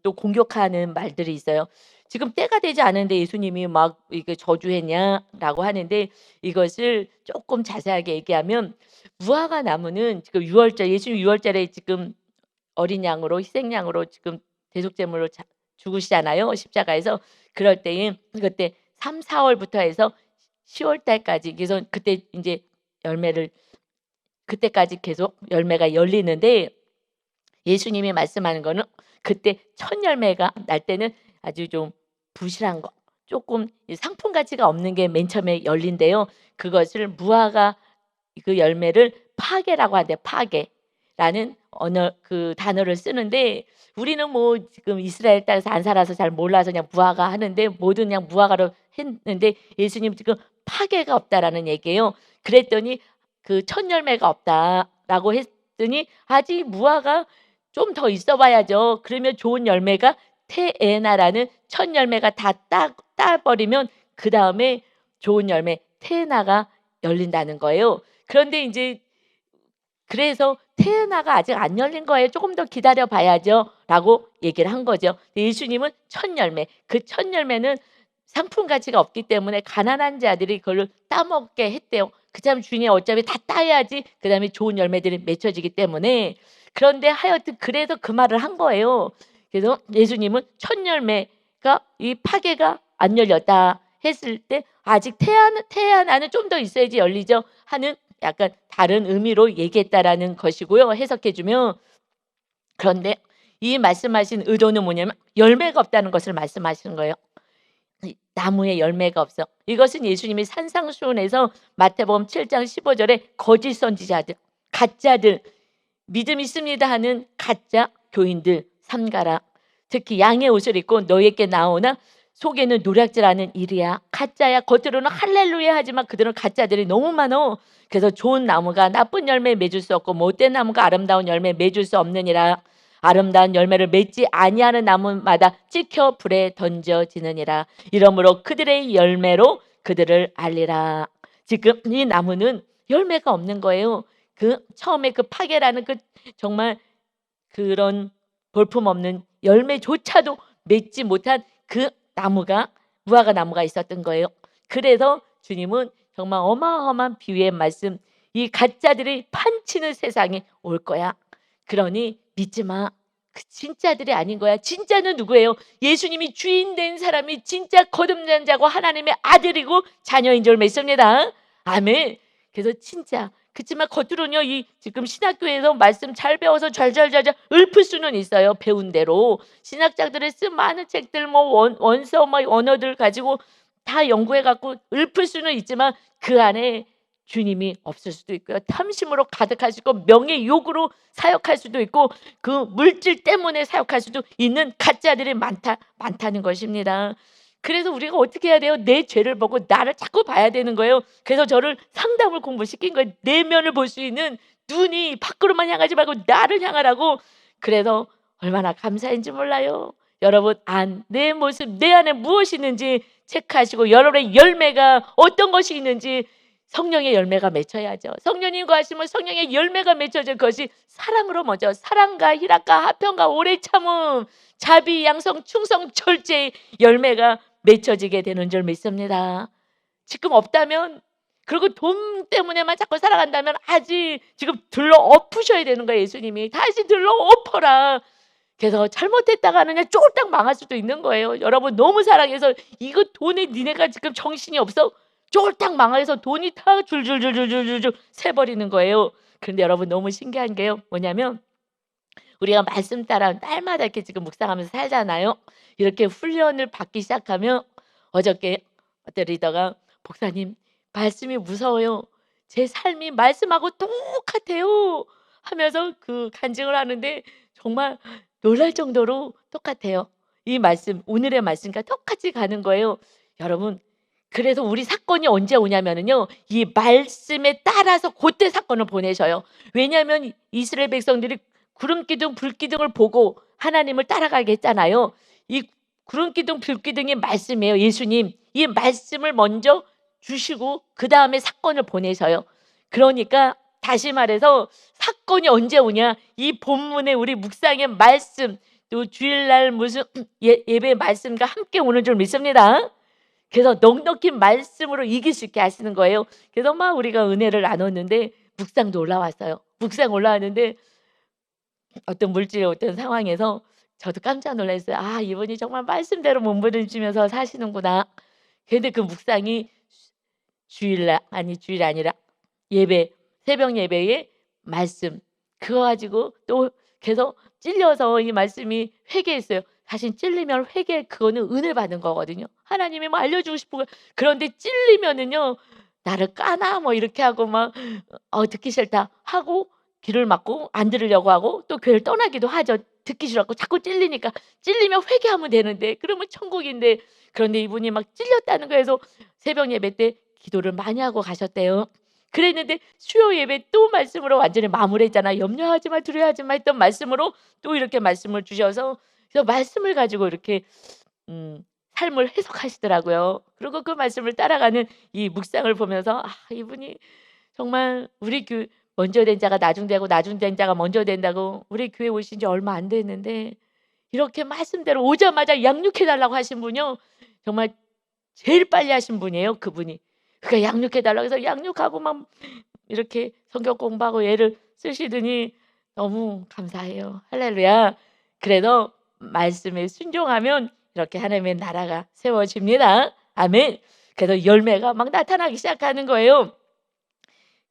또 공격하는 말들이 있어요. 지금 때가 되지 않은데 예수님이 막 이게 저주했냐라고 하는데 이것을 조금 자세하게 얘기하면 무화과 나무는 지금 유월절 예수님 유월절에 지금 어린 양으로 희생양으로 지금 대속제물로 죽으시잖아요, 십자가에서. 그럴 때에 그때 3-4 월부터 해서 10월 달까지 그래서 그때 인제 열매를 그때까지 계속 열매가 열리는데 예수님이 말씀하는 거는 그때 첫 열매가 날 때는 아주 좀 부실한 거, 조금 상품 가치가 없는 게 맨 처음에 열린대요. 그것을 무화과 그 열매를 파게라고 하는데, 파게라는 언어 그 단어를 쓰는데, 우리는 뭐 지금 이스라엘 땅에서 안 살아서 잘 몰라서 그냥 무화과 하는데, 뭐든 그냥 무화과로 했는데, 예수님 지금 파게가 없다라는 얘기예요. 그랬더니 그 첫 열매가 없다라고 했더니, 아직 무화과 좀 더 있어 봐야죠. 그러면 좋은 열매가 테에나라는 첫 열매가 다 따버리면 그 다음에 좋은 열매 테에나가 열린다는 거예요. 그런데 이제 그래서 테에나가 아직 안 열린 거예요. 조금 더 기다려 봐야죠.라고 얘기를 한 거죠. 예수님은 첫 열매, 그 첫 열매는 상품 가치가 없기 때문에 가난한 자들이 그걸 따먹게 했대요. 그참 주인이 어차피 다 따야지 그다음에 좋은 열매들이 맺혀지기 때문에. 그런데 하여튼 그래서 그 말을 한 거예요. 그래서 예수님은 첫 열매가 이 파게가 안 열렸다 했을 때, 아직 태아나는 좀 더 있어야지 열리죠 하는 약간 다른 의미로 얘기했다라는 것이고요. 해석해 주면. 그런데 이 말씀하신 의도는 뭐냐면 열매가 없다는 것을 말씀하시는 거예요. 나무에 열매가 없어. 이것은 예수님이 산상수훈에서 마태복음 7장 15절에 거짓 선지자들, 가짜들, 믿음 있습니다 하는 가짜 교인들 삼가라. 특히 양의 옷을 입고 너에게 나오나 속에는 노략질하는 일이야. 가짜야. 겉으로는 할렐루야 하지만 그들은 가짜들이 너무 많어. 그래서 좋은 나무가 나쁜 열매 맺을 수 없고 못된 나무가 아름다운 열매 맺을 수 없느니라. 아름다운 열매를 맺지 아니하는 나무마다 찍혀 불에 던져지느니라. 이러므로 그들의 열매로 그들을 알리라. 지금 이 나무는 열매가 없는 거예요. 그 처음에 그 파게라는 그 정말 그런 볼품없는 열매조차도 맺지 못한 그 나무가, 무화과 나무가 있었던 거예요. 그래서 주님은 정말 어마어마한 비유의 말씀, 이 가짜들이 판치는 세상이 올 거야. 그러니 믿지 마. 그 진짜들이 아닌 거야. 진짜는 누구예요? 예수님이 주인 된 사람이 진짜 거듭난 자고 하나님의 아들이고 자녀인 줄 믿습니다. 아멘. 그래서 진짜 그렇지만 겉으로는요, 이 지금 신학교에서 말씀 잘 배워서 잘잘잘잘 읊을 수는 있어요. 배운 대로 신학자들의 쓴 많은 책들, 뭐 원서, 뭐 언어들 가지고 다 연구해 갖고 읊을 수는 있지만 그 안에 주님이 없을 수도 있고요. 탐심으로 가득할 수 있고 명예욕으로 사역할 수도 있고 그 물질 때문에 사역할 수도 있는 가짜들이 많다는 것입니다. 그래서 우리가 어떻게 해야 돼요? 내 죄를 보고 나를 자꾸 봐야 되는 거예요. 그래서 저를 상담을 공부시킨 거예요. 내면을 볼 수 있는 눈이 밖으로만 향하지 말고 나를 향하라고. 그래서 얼마나 감사한지 몰라요. 여러분, 내 모습, 내 안에 무엇이 있는지 체크하시고 여러분의 열매가 어떤 것이 있는지, 성령의 열매가 맺혀야죠. 성령님과 하시면 성령의 열매가 맺혀질 것이 사랑으로 먼저, 사랑과 희락과 화평과 오래 참음, 자비, 양성, 충성, 절제의 열매가 맺혀지게 되는 줄 믿습니다. 지금 없다면, 그리고 돈 때문에만 자꾸 살아간다면 아직 지금 들러 엎으셔야 되는 거예요. 예수님이 다시 들러 엎어라. 그래서 잘못했다가 하느냐 쫄딱 망할 수도 있는 거예요. 여러분, 너무 사랑해서 이거 돈에 니네가 지금 정신이 없어 쫄딱 망해서 돈이 다 줄줄줄줄줄줄 새버리는 거예요. 그런데 여러분, 너무 신기한 게요, 뭐냐면 우리가 말씀 따라 날마다 이렇게 지금 묵상하면서 살잖아요. 이렇게 훈련을 받기 시작하면, 어저께 어떤 리더가 목사님 말씀이 무서워요. 제 삶이 말씀하고 똑같아요 하면서 그 간증을 하는데 정말 놀랄 정도로 똑같아요. 이 말씀, 오늘의 말씀과 똑같이 가는 거예요. 여러분, 그래서 우리 사건이 언제 오냐면은요, 이 말씀에 따라서 그때 사건을 보내셔요. 왜냐하면 이스라엘 백성들이 구름 기둥 불 기둥을 보고 하나님을 따라가게 했잖아요. 이 구름 기둥 불 기둥이 말씀이에요. 예수님, 이 말씀을 먼저 주시고 그 다음에 사건을 보내셔요. 그러니까 다시 말해서 사건이 언제 오냐, 이 본문의 우리 묵상의 말씀, 또 주일날 무슨 예배 말씀과 함께 오는 줄 믿습니다. 그래서 넉넉히 말씀으로 이길 수 있게 하시는 거예요. 그래서 막 우리가 은혜를 나눴는데 묵상도 올라왔어요. 묵상 올라왔는데 어떤 물질의 어떤 상황에서 저도 깜짝 놀랐어요. 아, 이분이 정말 말씀대로 몸부림치면서 사시는구나. 근데 그 묵상이 주일이 아니라 예배, 새벽 예배의 말씀, 그거 가지고 또 계속 찔려서 이 말씀이 회개했어요. 사실 찔리면 회개 그거는 은혜 받는 거거든요. 하나님이 뭐 알려주고 싶은 거 그런데 찔리면은요 나를 까나 뭐 이렇게 하고 막 듣기 싫다 하고 귀를 막고 안 들으려고 하고 또 교회를 떠나기도 하죠. 듣기 싫어 갖고 자꾸 찔리니까. 찔리면 회개하면 되는데 그러면 천국인데 그런데 이분이 막 찔렸다는 거에서 새벽 예배 때 기도를 많이 하고 가셨대요. 그랬는데 수요 예배 또 말씀으로 완전히 마무리했잖아요. 염려하지 마 두려워하지 마 했던 말씀으로 또 이렇게 말씀을 주셔서 그래서 말씀을 가지고 이렇게 삶을 해석하시더라고요. 그리고 그 말씀을 따라가는 이 묵상을 보면서 이분이 정말 우리 먼저 된 자가 나중 되고 나중 된 자가 먼저 된다고 우리 교회 오신 지 얼마 안 됐는데 이렇게 말씀대로 오자마자 양육해 달라고 하신 분이요. 정말 제일 빨리 하신 분이에요, 그분이. 그러니까 양육해 달라고 해서 양육하고 막 이렇게 성경 공부하고 애를 쓰시더니 너무 감사해요. 할렐루야. 그래도 말씀에 순종하면 이렇게 하나님의 나라가 세워집니다. 아멘. 그래서 열매가 막 나타나기 시작하는 거예요.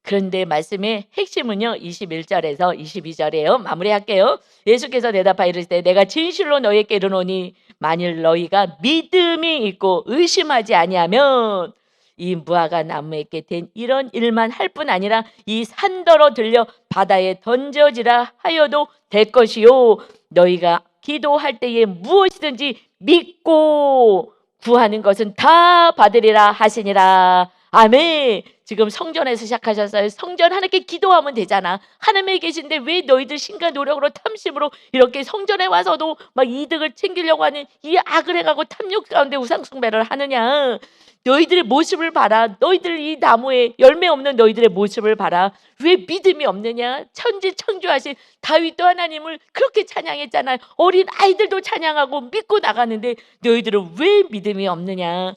그런데 말씀의 핵심은요 21절에서 22절이에요. 마무리할게요. 예수께서 대답하여 이르시되 내가 진실로 너희에게 이르노니 만일 너희가 믿음이 있고 의심하지 아니하면 이 무화과 나무에게 된 이런 일만 할 뿐 아니라 이 산더러 들려 바다에 던져지라 하여도 될 것이요 너희가 기도할 때에 무엇이든지 믿고 구하는 것은 다 받으리라 하시니라. 아멘. 지금 성전에서 시작하셨어요. 성전 하나님께 기도하면 되잖아. 하나님에 계신데 왜 너희들 신과 노력으로 탐심으로 이렇게 성전에 와서도 막 이득을 챙기려고 하는 이 악을 행하고 탐욕 가운데 우상숭배를 하느냐. 너희들의 모습을 봐라. 너희들 이 나무에 열매 없는 너희들의 모습을 봐라. 왜 믿음이 없느냐. 천지 창조하신 다윗도 하나님을 그렇게 찬양했잖아요. 어린 아이들도 찬양하고 믿고 나가는데 너희들은 왜 믿음이 없느냐.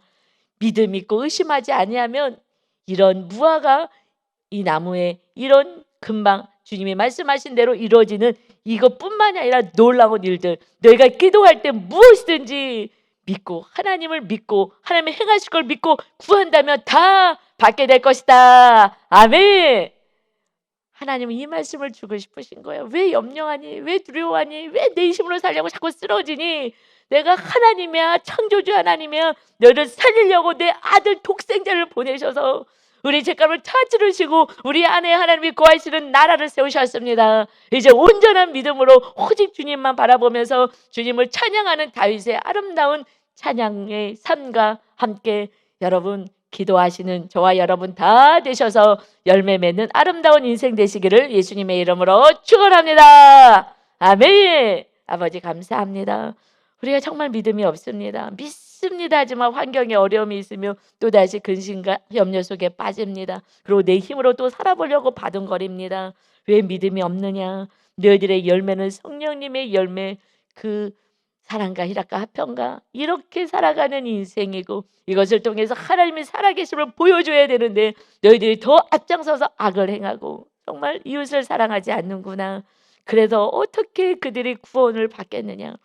믿음 있고 의심하지 아니하면 이런 무화과 이 나무에 이런 금방 주님이 말씀하신 대로 이루어지는 이것뿐만이 아니라 놀라운 일들 너희가 기도할 때 무엇이든지 믿고 하나님을 믿고 하나님의 행하실 걸 믿고 구한다면 다 받게 될 것이다. 아멘. 하나님은 이 말씀을 주고 싶으신 거예요. 왜 염려하니? 왜 두려워하니? 왜 내 힘으로 살려고 자꾸 쓰러지니? 내가 하나님이야. 창조주 하나님이야. 너를 살리려고 내 아들 독생자를 보내셔서 우리 죄값을 다 치르시고 우리 안에 하나님이 거하시는 나라를 세우셨습니다. 이제 온전한 믿음으로 오직 주님만 바라보면서 주님을 찬양하는 다윗의 아름다운 찬양의 삶과 함께 여러분 기도하시는 저와 여러분 다 되셔서 열매 맺는 아름다운 인생 되시기를 예수님의 이름으로 축원합니다. 아멘. 아버지 감사합니다. 우리가 정말 믿음이 없습니다. 믿습니다 하지만 환경에 어려움이 있으며 또다시 근심과 염려 속에 빠집니다. 그리고 내 힘으로 또 살아보려고 바둥거립니다. 왜 믿음이 없느냐. 너희들의 열매는 성령님의 열매 그 사랑과 희락과 화평과 이렇게 살아가는 인생이고 이것을 통해서 하나님이 살아계심을 보여줘야 되는데 너희들이 더 앞장서서 악을 행하고 정말 이웃을 사랑하지 않는구나. 그래서 어떻게 그들이 구원을 받겠느냐.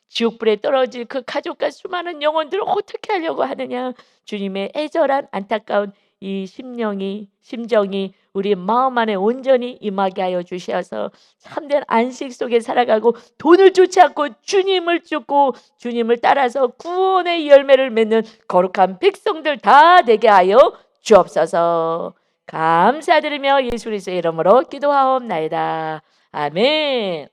지옥불에 떨어질 그 가족과 수많은 영혼들을 어떻게 하려고 하느냐. 주님의 애절한 안타까운 이 심정이 우리 마음 안에 온전히 임하게 하여 주셔서 참된 안식 속에 살아가고 돈을 쫓지 않고 주님을 쫓고 주님을 따라서 구원의 열매를 맺는 거룩한 백성들 다 되게 하여 주옵소서. 감사드리며 예수 그리스도의 이름으로 기도하옵나이다. 아멘.